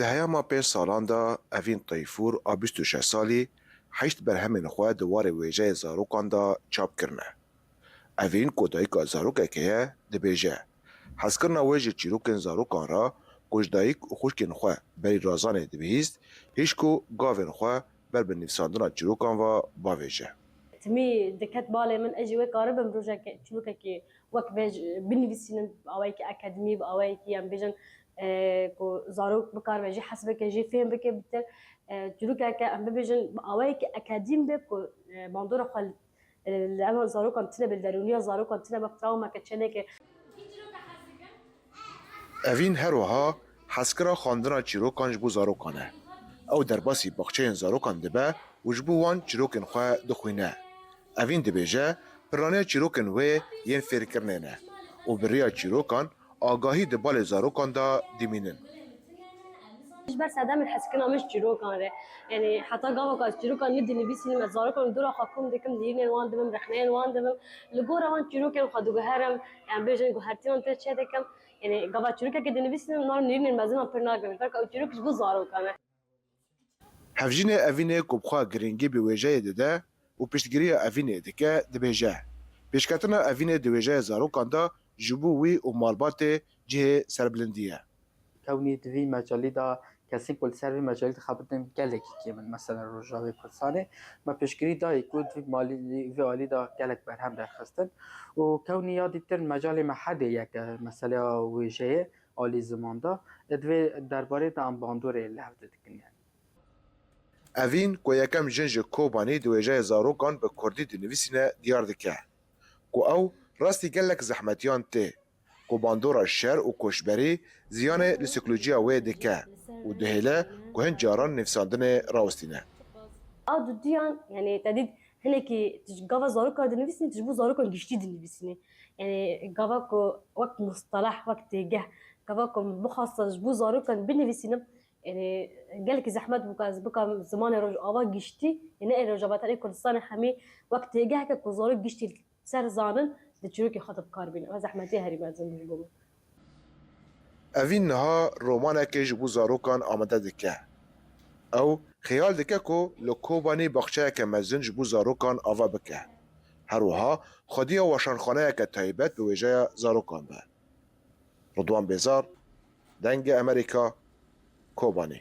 دهياما پێ ساڵاندا ئەڤین تەیفور a 26 ساڵی حیشت بەرهەمên xwe di warê wêjeyê zarokan da çapkirine. Evîn ku dayîka zarokekê ye dibêje, hezkirina wê ji çîrokên zarokan ra ku ji dayîk û xwişkên xwe berî razanê dibihîst, hîş ku gavên xwe ber bi nivîsandina çîrokan ve bavêje. تمي دكات بالي من اجي ويك قرب من روجا تشلوكي وك بيج بنفسين اويك اكاديمي اويك يم بيجن كو زاروك بكار بيجي حسبك جي فهم بك بتر تشلوكا ام بيجن اويك اكاديم بكو بندور خل لانه زاروك انتنا بالدرونيه زاروك انتنا بتراوما كتشنك Evîn her wiha hezkira xwandina çîrokan ji bo zarokan e. Ew derbasî baxçeyên zarokan dibe û ji bo wan çîrokên xwe dixwîne. Evîn dibêje piraniya çîrokên wê yên fêrkirinê ne û bi rêya çîrokan agahî di balê zarokan da dimînin. بس هذا من حسكنا مش جروكان ري يعني حتى قاوا كاس جروكان ندي نبيسي ما زاروكان دورا حكوم ديكم دينين وان دم رخنين وان دم لغورا وان جروكان خدو جهرم يعني بيجن جهرتين تشي ديكم يعني قاوا جروكا كده نبيسي نار نيرين مازن برناغم فرق او جروك جو زاروكان Hevjînê evînê ku bixwe girîngî bi wêjeyê dide û piştgiriya evînê dike dibêje. Pêşketina evînê di wêjeya zarokan da ji bo wî û malbatê cihê serbilindî ye. كوني دوی مجالی دا کسی کل سروی مجالی دا خبرتن گلک که من مثلا روجاوی کلسانه ما پیشگیری دا ایکو دوی مالی وی آلی دا گلک برهم درخستن و کونی یادی تر مجال محده یک مثلا ویژه آلی زمان دا دوی درباره دا ام باندور لحظه دکن yani. Evîn ku yekem jin ji Kobanî di wêjeya zarokan bi Kurdî dinivîsîne diyar dike ku ew rastî gelek zehmetiyan tê ku bandora şer û koçberî ziyanê li sîkolojiya wê dike û dihêle ku hin caran nivîsandinê rawestîne. او دوديان يعني تديد هناك جافا زاروكا دنفسني تجبو زاروكا جشتي دنفسني يعني جافا كو وقت مصطلح وقت جه جافا كو مخصص جبو زاروكا بنفسني يعني قالك زحمت بكا زمان رج اوا جشتي يعني رجبات علي كردستان حمي وقت جه كو زاروك جشتي سر زانن دچروكي خطب كاربين زحمتي هري بازم جبو Evîn niha romanekê ji bo zarokan amade dike. Ew xeyal dike ku li Kobanî baxçeyeke mezin ji bo zarokan ava bike. Her wiha xwediya weşanxaneyeke taybet bi wêjeya zarokan be. Ridwan Bêzar, Dengê Amerîka, Kobanî.